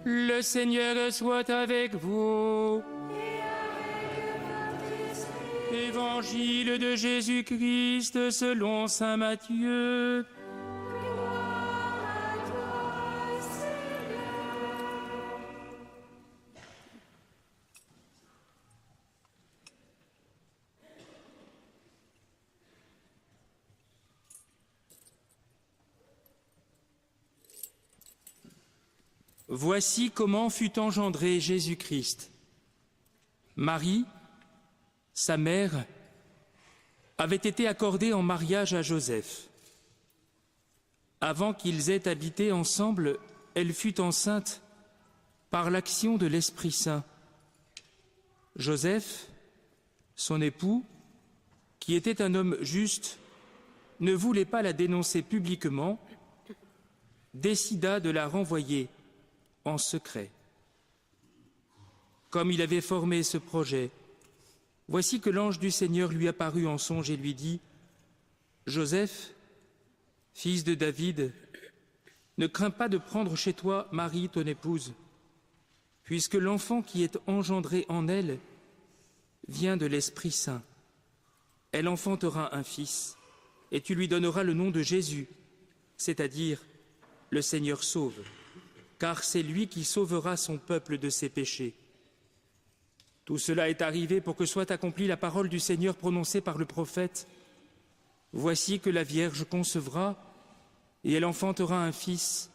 Le Seigneur soit avec vous. Évangile de Jésus-Christ selon saint Matthieu. Voici comment fut engendré Jésus-Christ. Marie, sa mère, avait été accordée en mariage à Joseph. Avant qu'ils aient habité ensemble, elle fut enceinte par l'action de l'Esprit Saint. Joseph, son époux, qui était un homme juste, ne voulait pas la dénoncer publiquement, décida de la renvoyer en secret. Comme il avait formé ce projet, voici que l'ange du Seigneur lui apparut en songe et lui dit : « Joseph, fils de David, ne crains pas de prendre chez toi Marie, ton épouse, puisque l'enfant qui est engendré en elle vient de l'Esprit Saint. Elle enfantera un fils, et tu lui donneras le nom de Jésus, c'est-à-dire le Seigneur sauve, car c'est lui qui sauvera son peuple de ses péchés. Tout cela est arrivé pour que soit accomplie la parole du Seigneur prononcée par le prophète. Voici que la Vierge concevra, et elle enfantera un fils.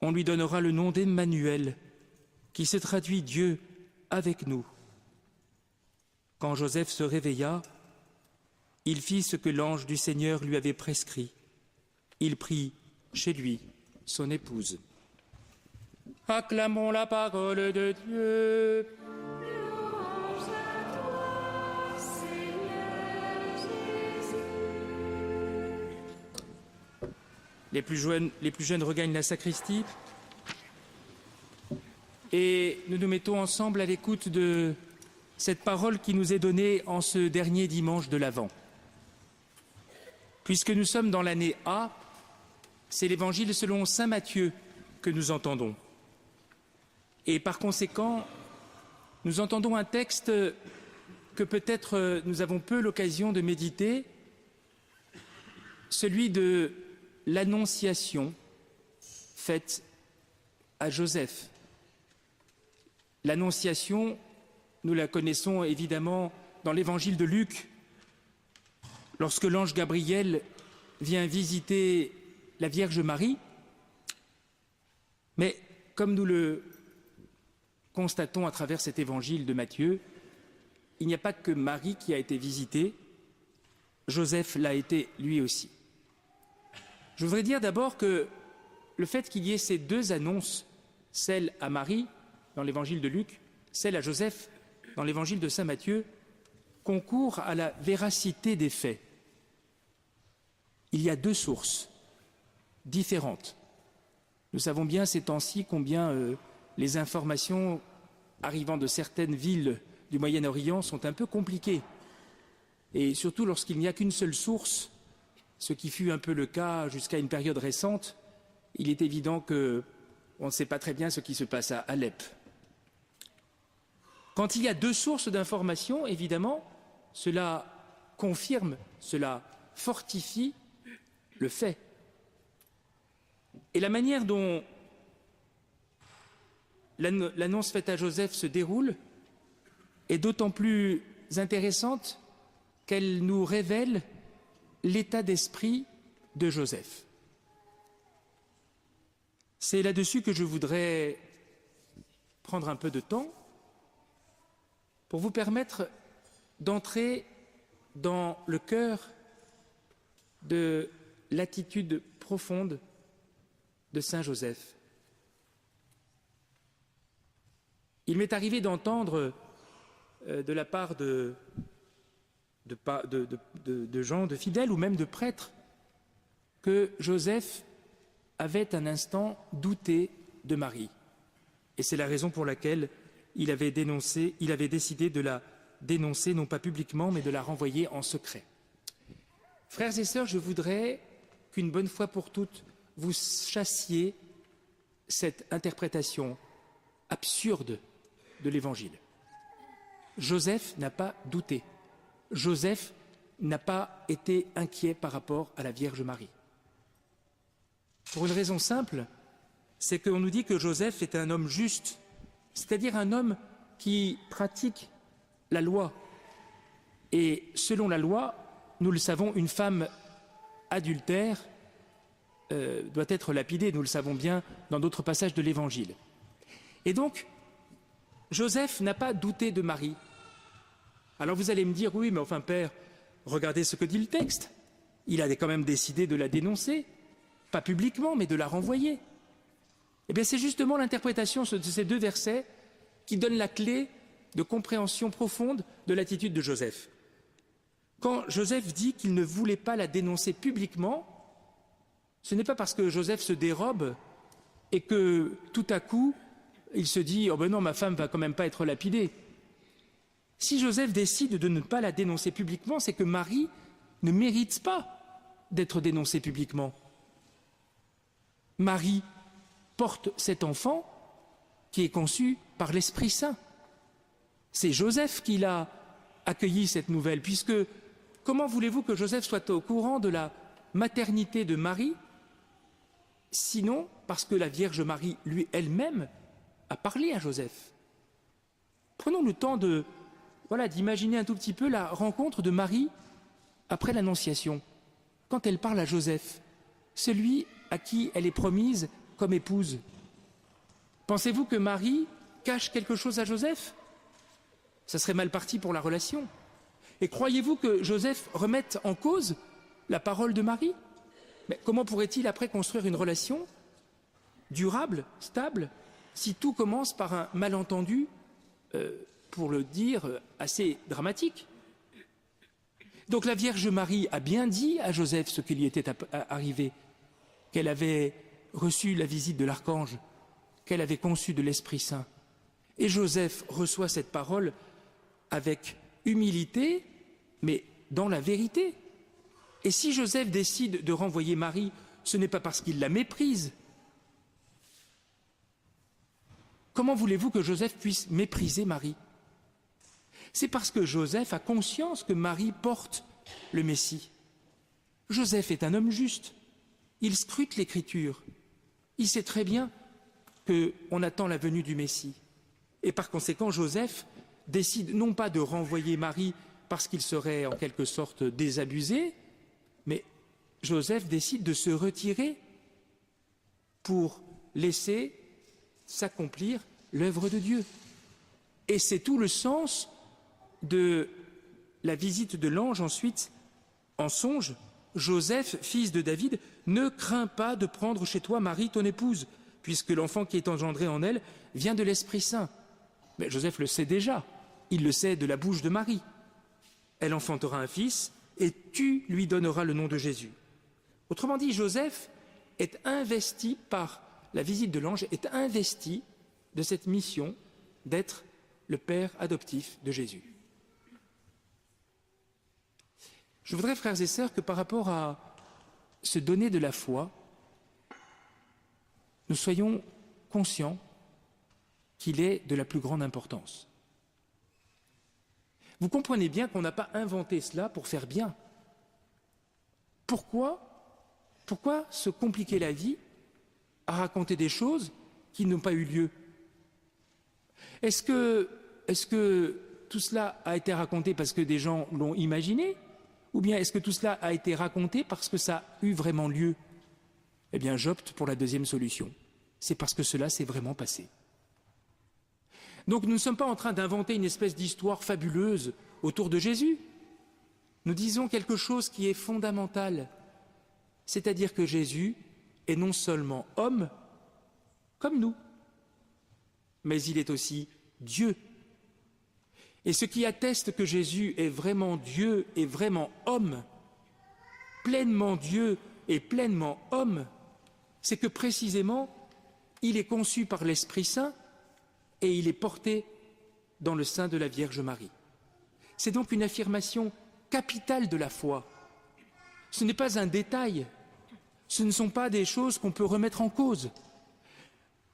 On lui donnera le nom d'Emmanuel, qui se traduit Dieu avec nous. Quand Joseph se réveilla, il fit ce que l'ange du Seigneur lui avait prescrit. Il prit chez lui son épouse. Acclamons la parole de Dieu. Louange à toi, Seigneur Jésus. Les plus jeunes regagnent la sacristie. Et nous nous mettons ensemble à l'écoute de cette parole qui nous est donnée en ce dernier dimanche de l'Avent. Puisque nous sommes dans l'année A, c'est l'Évangile selon saint Matthieu que nous entendons. Et par conséquent, nous entendons un texte que peut-être nous avons peu l'occasion de méditer, celui de l'annonciation faite à Joseph. L'annonciation, nous la connaissons évidemment dans l'Évangile de Luc, lorsque l'ange Gabriel vient visiter la Vierge Marie. Mais comme nous le constatons à travers cet évangile de Matthieu, il n'y a pas que Marie qui a été visitée, Joseph l'a été lui aussi. Je voudrais dire d'abord que le fait qu'il y ait ces deux annonces, celle à Marie dans l'évangile de Luc, celle à Joseph dans l'évangile de saint Matthieu, concourt à la véracité des faits. Il y a deux sources différentes. Nous savons bien ces temps-ci combien les informations arrivant de certaines villes du Moyen-Orient sont un peu compliquées. Et surtout lorsqu'il n'y a qu'une seule source, ce qui fut un peu le cas jusqu'à une période récente, il est évident qu'on ne sait pas très bien ce qui se passe à Alep. Quand il y a deux sources d'information, évidemment, cela confirme, cela fortifie le fait. Et la manière dont l'annonce faite à Joseph se déroule est d'autant plus intéressante qu'elle nous révèle l'état d'esprit de Joseph. C'est là-dessus que je voudrais prendre un peu de temps pour vous permettre d'entrer dans le cœur de l'attitude profonde de saint Joseph. Il m'est arrivé d'entendre de la part de gens, de fidèles ou même de prêtres, que Joseph avait un instant douté de Marie. Et c'est la raison pour laquelle il avait décidé de la dénoncer, non pas publiquement, mais de la renvoyer en secret. Frères et sœurs, je voudrais qu'une bonne fois pour toutes, vous chassiez cette interprétation absurde de l'Évangile. Joseph n'a pas douté. Joseph n'a pas été inquiet par rapport à la Vierge Marie. Pour une raison simple, c'est qu'on nous dit que Joseph est un homme juste, c'est-à-dire un homme qui pratique la loi. Et selon la loi, nous le savons, une femme adultère doit être lapidée, nous le savons bien dans d'autres passages de l'Évangile. Et donc, Joseph n'a pas douté de Marie. Alors vous allez me dire, oui, mais enfin père, regardez ce que dit le texte. Il a quand même décidé de la dénoncer, pas publiquement, mais de la renvoyer. Eh bien, c'est justement l'interprétation de ces deux versets qui donne la clé de compréhension profonde de l'attitude de Joseph. Quand Joseph dit qu'il ne voulait pas la dénoncer publiquement, ce n'est pas parce que Joseph se dérobe et que tout à coup, il se dit « Oh ben non, ma femme va quand même pas être lapidée ». Si Joseph décide de ne pas la dénoncer publiquement, c'est que Marie ne mérite pas d'être dénoncée publiquement. Marie porte cet enfant qui est conçu par l'Esprit Saint. C'est Joseph qui l'a accueilli, cette nouvelle, puisque comment voulez-vous que Joseph soit au courant de la maternité de Marie, sinon parce que la Vierge Marie, lui, elle-même, a parlé à Joseph. Prenons le temps d'imaginer un tout petit peu la rencontre de Marie après l'Annonciation, quand elle parle à Joseph, celui à qui elle est promise comme épouse. Pensez-vous que Marie cache quelque chose à Joseph? Ça serait mal parti pour la relation. Et croyez-vous que Joseph remette en cause la parole de Marie? Mais comment pourrait-il après construire une relation durable, stable, si tout commence par un malentendu, pour le dire, assez dramatique? Donc la Vierge Marie a bien dit à Joseph ce qui lui était arrivé, qu'elle avait reçu la visite de l'archange, qu'elle avait conçu de l'Esprit Saint. Et Joseph reçoit cette parole avec humilité, mais dans la vérité. Et si Joseph décide de renvoyer Marie, ce n'est pas parce qu'il la méprise. Comment voulez-vous que Joseph puisse mépriser Marie? C'est parce que Joseph a conscience que Marie porte le Messie. Joseph est un homme juste. Il scrute l'Écriture. Il sait très bien qu'on attend la venue du Messie. Et par conséquent, Joseph décide non pas de renvoyer Marie parce qu'il serait en quelque sorte désabusé, mais Joseph décide de se retirer pour laisser s'accomplir l'œuvre de Dieu. Et c'est tout le sens de la visite de l'ange ensuite en songe. Joseph, fils de David, ne crains pas de prendre chez toi Marie, ton épouse, puisque l'enfant qui est engendré en elle vient de l'Esprit Saint. Mais Joseph le sait déjà, il le sait de la bouche de Marie. Elle enfantera un fils et tu lui donneras le nom de Jésus. Autrement dit, Joseph est investi par la visite de l'ange, est investi de cette mission d'être le père adoptif de Jésus. Je voudrais, frères et sœurs, que par rapport à se donner de la foi, nous soyons conscients qu'il est de la plus grande importance. Vous comprenez bien qu'on n'a pas inventé cela pour faire bien. Pourquoi se compliquer la vie à raconter des choses qui n'ont pas eu lieu? Est-ce que tout cela a été raconté parce que des gens l'ont imaginé? Ou bien est-ce que tout cela a été raconté parce que ça a eu vraiment lieu? Eh bien, j'opte pour la deuxième solution. C'est parce que cela s'est vraiment passé. Donc nous ne sommes pas en train d'inventer une espèce d'histoire fabuleuse autour de Jésus. Nous disons quelque chose qui est fondamental, c'est-à-dire que Jésus est non seulement homme, comme nous, mais il est aussi Dieu. Et ce qui atteste que Jésus est vraiment Dieu et vraiment homme, pleinement Dieu et pleinement homme, c'est que précisément, il est conçu par l'Esprit Saint et il est porté dans le sein de la Vierge Marie. C'est donc une affirmation capitale de la foi. Ce n'est pas un détail, ce ne sont pas des choses qu'on peut remettre en cause.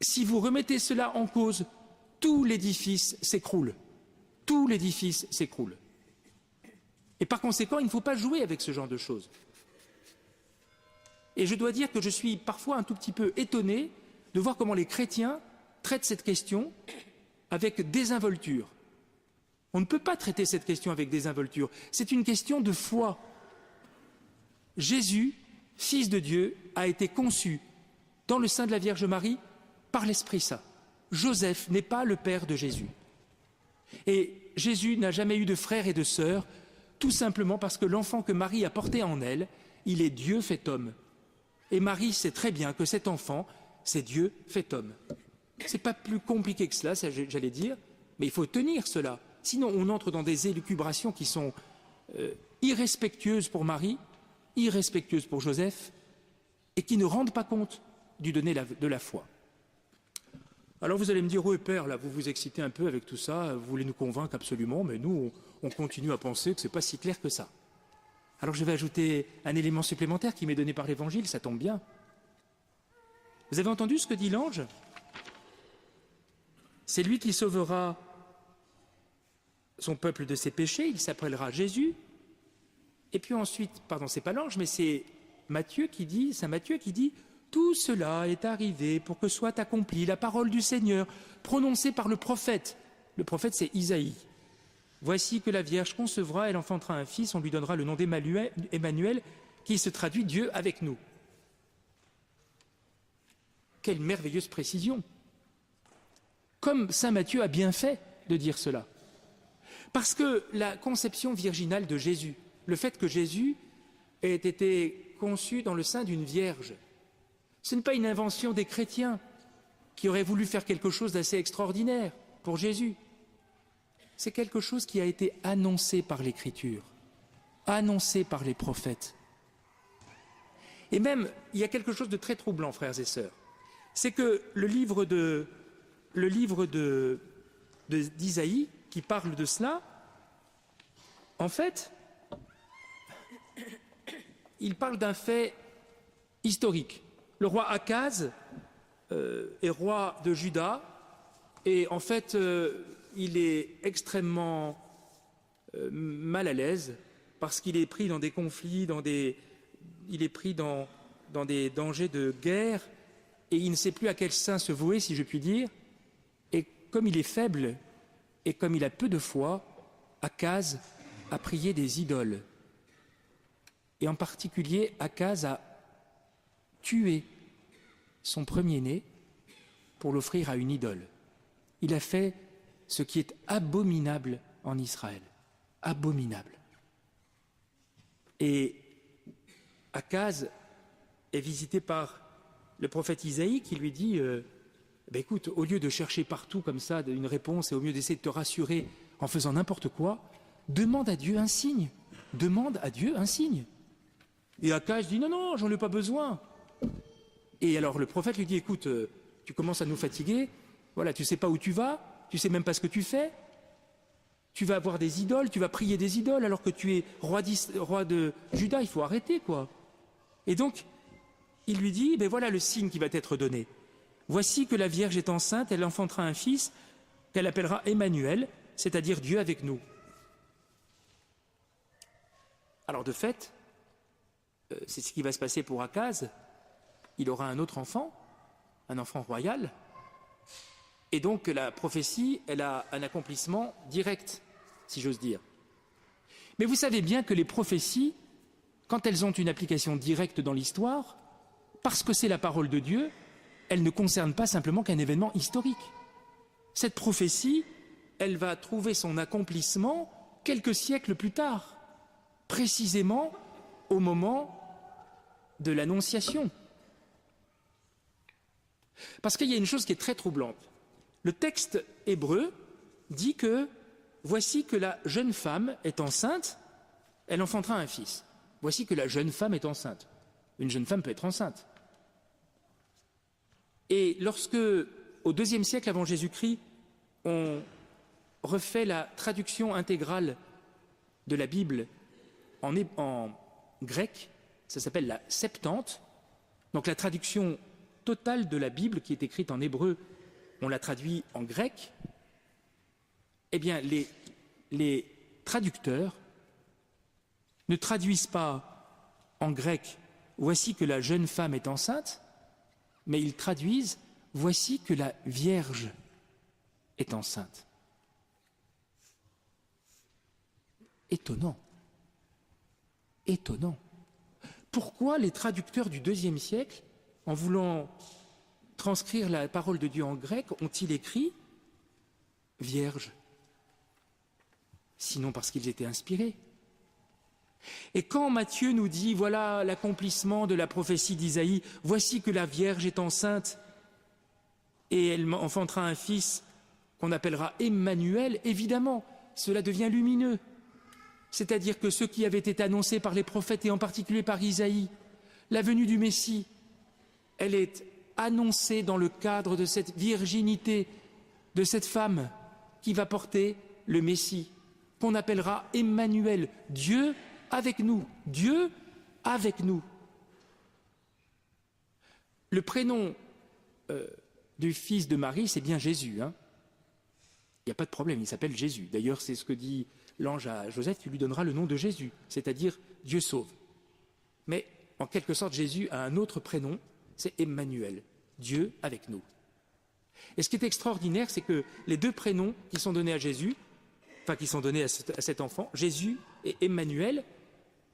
Si vous remettez cela en cause, tout l'édifice s'écroule. Tout l'édifice s'écroule. Et par conséquent, il ne faut pas jouer avec ce genre de choses. Et je dois dire que je suis parfois un tout petit peu étonné de voir comment les chrétiens traitent cette question avec désinvolture. On ne peut pas traiter cette question avec désinvolture. C'est une question de foi. Jésus, Fils de Dieu, a été conçu dans le sein de la Vierge Marie par l'Esprit Saint. Joseph n'est pas le père de Jésus. Et Jésus n'a jamais eu de frères et de sœurs, tout simplement parce que l'enfant que Marie a porté en elle, il est Dieu fait homme. Et Marie sait très bien que cet enfant, c'est Dieu fait homme. C'est pas plus compliqué que cela, j'allais dire, mais il faut tenir cela. Sinon, on entre dans des élucubrations qui sont irrespectueuses pour Marie, irrespectueuses pour Joseph, et qui ne rendent pas compte du donné de la foi. Alors vous allez me dire, oui père, là vous vous excitez un peu avec tout ça, vous voulez nous convaincre absolument, mais nous on continue à penser que ce n'est pas si clair que ça. Alors je vais ajouter un élément supplémentaire qui m'est donné par l'Évangile, ça tombe bien. Vous avez entendu ce que dit l'ange? C'est lui qui sauvera son peuple de ses péchés, il s'appellera Jésus. Et puis ensuite, pardon, c'est pas l'ange, mais c'est Matthieu qui dit, Saint Matthieu qui dit, tout cela est arrivé pour que soit accomplie la parole du Seigneur, prononcée par le prophète. Le prophète, c'est Isaïe. Voici que la Vierge concevra, elle enfantera un fils, on lui donnera le nom d'Emmanuel, qui se traduit Dieu avec nous. Quelle merveilleuse précision! Comme saint Matthieu a bien fait de dire cela. Parce que la conception virginale de Jésus, le fait que Jésus ait été conçu dans le sein d'une vierge, ce n'est pas une invention des chrétiens qui auraient voulu faire quelque chose d'assez extraordinaire pour Jésus. C'est quelque chose qui a été annoncé par l'Écriture, annoncé par les prophètes. Et même, il y a quelque chose de très troublant, frères et sœurs. C'est que le livre d'Isaïe, qui parle de cela, en fait, il parle d'un fait historique. Le roi Akaz est roi de Juda, et en fait, il est extrêmement mal à l'aise, parce qu'il est pris dans des conflits, il est pris dans des dangers de guerre, et il ne sait plus à quel saint se vouer, si je puis dire. Et comme il est faible, et comme il a peu de foi, Akaz a prié des idoles. Et en particulier, Akaz a tué son premier-né pour l'offrir à une idole. Il a fait ce qui est abominable en Israël. Abominable. Et Akaz est visité par le prophète Isaïe qui lui dit écoute, au lieu de chercher partout comme ça une réponse et au lieu d'essayer de te rassurer en faisant n'importe quoi, demande à Dieu un signe. Demande à Dieu un signe. Et Akaz dit non, j'en ai pas besoin. Et alors le prophète lui dit écoute, tu commences à nous fatiguer, voilà, tu sais pas où tu vas, tu sais même pas ce que tu fais, tu vas avoir des idoles, tu vas prier des idoles alors que tu es roi de Juda, il faut arrêter quoi. Et donc, il lui dit, voilà le signe qui va t'être donné. Voici que la Vierge est enceinte, elle enfantera un fils qu'elle appellera Emmanuel, c'est-à-dire Dieu avec nous. Alors de fait, c'est ce qui va se passer pour Akaz. Il aura un autre enfant, un enfant royal, et donc la prophétie, elle a un accomplissement direct, si j'ose dire. Mais vous savez bien que les prophéties, quand elles ont une application directe dans l'histoire, parce que c'est la parole de Dieu, elles ne concernent pas simplement qu'un événement historique. Cette prophétie, elle va trouver son accomplissement quelques siècles plus tard, précisément au moment de l'Annonciation. Parce qu'il y a une chose qui est très troublante. Le texte hébreu dit que voici que la jeune femme est enceinte, elle enfantera un fils. Voici que la jeune femme est enceinte. Une jeune femme peut être enceinte. Et lorsque, au IIe siècle avant Jésus-Christ, on refait la traduction intégrale de la Bible en grec, ça s'appelle la Septante, donc la traduction totale de la Bible qui est écrite en hébreu, on la traduit en grec, eh bien les traducteurs ne traduisent pas en grec « voici que la jeune femme est enceinte », mais ils traduisent « voici que la Vierge est enceinte ». Étonnant. Étonnant. Pourquoi les traducteurs du IIe siècle, en voulant transcrire la parole de Dieu en grec, ont-ils écrit « Vierge » ? Sinon parce qu'ils étaient inspirés. Et quand Matthieu nous dit, voilà l'accomplissement de la prophétie d'Isaïe, voici que la Vierge est enceinte et elle enfantera un fils qu'on appellera Emmanuel, évidemment, cela devient lumineux. C'est-à-dire que ce qui avait été annoncé par les prophètes et en particulier par Isaïe, la venue du Messie, elle est annoncée dans le cadre de cette virginité, de cette femme qui va porter le Messie, qu'on appellera Emmanuel, Dieu avec nous, Dieu avec nous. Le prénom du fils de Marie, c'est bien Jésus. Hein. Il n'y a pas de problème, il s'appelle Jésus. D'ailleurs, c'est ce que dit l'ange à Joseph, tu lui donneras le nom de Jésus, c'est-à-dire Dieu sauve. Mais en quelque sorte, Jésus a un autre prénom, c'est Emmanuel, Dieu avec nous. Et ce qui est extraordinaire, c'est que les deux prénoms qui sont donnés à Jésus, enfin qui sont donnés à cet enfant, Jésus et Emmanuel,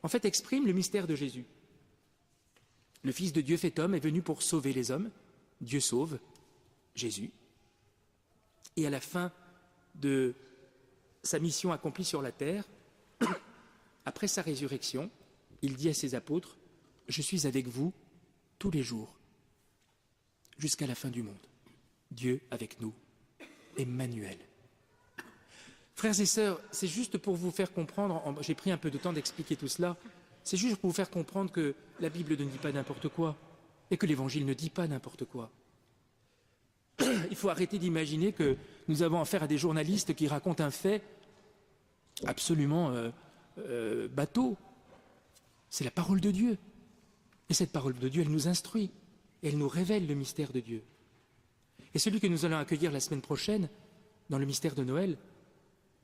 en fait expriment le mystère de Jésus. Le Fils de Dieu fait homme est venu pour sauver les hommes, Dieu sauve, Jésus. Et à la fin de sa mission accomplie sur la terre, après sa résurrection, il dit à ses apôtres, « Je suis avec vous tous les jours, jusqu'à la fin du monde. Dieu avec nous, Emmanuel. » Frères et sœurs, c'est juste pour vous faire comprendre, j'ai pris un peu de temps d'expliquer tout cela, c'est juste pour vous faire comprendre que la Bible ne dit pas n'importe quoi et que l'Évangile ne dit pas n'importe quoi. Il faut arrêter d'imaginer que nous avons affaire à des journalistes qui racontent un fait absolument bateau. C'est la parole de Dieu. Et cette parole de Dieu, elle nous instruit. Et elle nous révèle le mystère de Dieu. Et celui que nous allons accueillir la semaine prochaine, dans le mystère de Noël,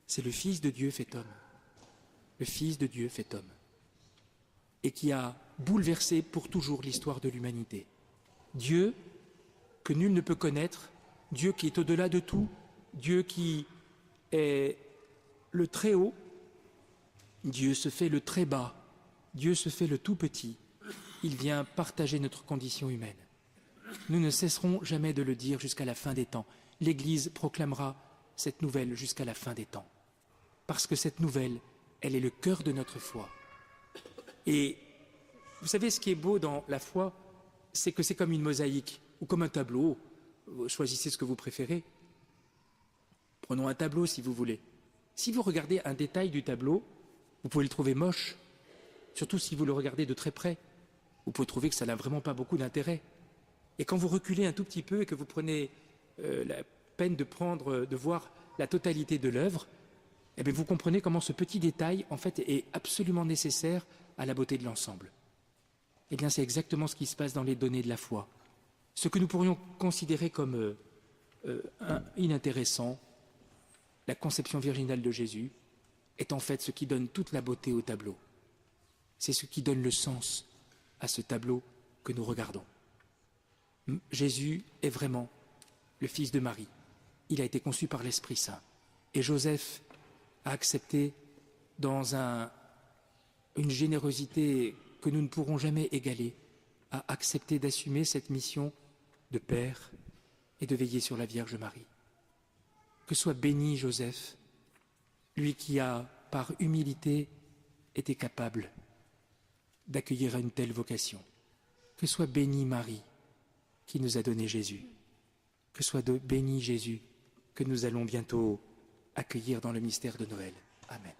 c'est le Fils de Dieu fait homme. Le Fils de Dieu fait homme. Et qui a bouleversé pour toujours l'histoire de l'humanité. Dieu que nul ne peut connaître, Dieu qui est au-delà de tout, Dieu qui est le très haut, Dieu se fait le très bas, Dieu se fait le tout petit, il vient partager notre condition humaine. Nous ne cesserons jamais de le dire jusqu'à la fin des temps. L'Église proclamera cette nouvelle jusqu'à la fin des temps. Parce que cette nouvelle, elle est le cœur de notre foi. Et vous savez, ce qui est beau dans la foi, c'est que c'est comme une mosaïque ou comme un tableau. Vous choisissez ce que vous préférez. Prenons un tableau si vous voulez. Si vous regardez un détail du tableau, vous pouvez le trouver moche, surtout si vous le regardez de très près. Vous pouvez trouver que ça n'a vraiment pas beaucoup d'intérêt. Et quand vous reculez un tout petit peu et que vous prenez la peine de voir la totalité de l'œuvre, eh bien vous comprenez comment ce petit détail, en fait, est absolument nécessaire à la beauté de l'ensemble. Eh bien, c'est exactement ce qui se passe dans les données de la foi. Ce que nous pourrions considérer comme inintéressant, la conception virginale de Jésus, est en fait ce qui donne toute la beauté au tableau. C'est ce qui donne le sens à ce tableau que nous regardons. Jésus est vraiment le Fils de Marie. Il a été conçu par l'Esprit Saint. Et Joseph a accepté dans une générosité que nous ne pourrons jamais égaler, a accepté d'assumer cette mission de père et de veiller sur la Vierge Marie. Que soit béni Joseph, lui qui a, par humilité, été capable d'accueillir une telle vocation. Que soit béni Marie, qui nous a donné Jésus. Que soit béni Jésus, que nous allons bientôt accueillir dans le mystère de Noël. Amen.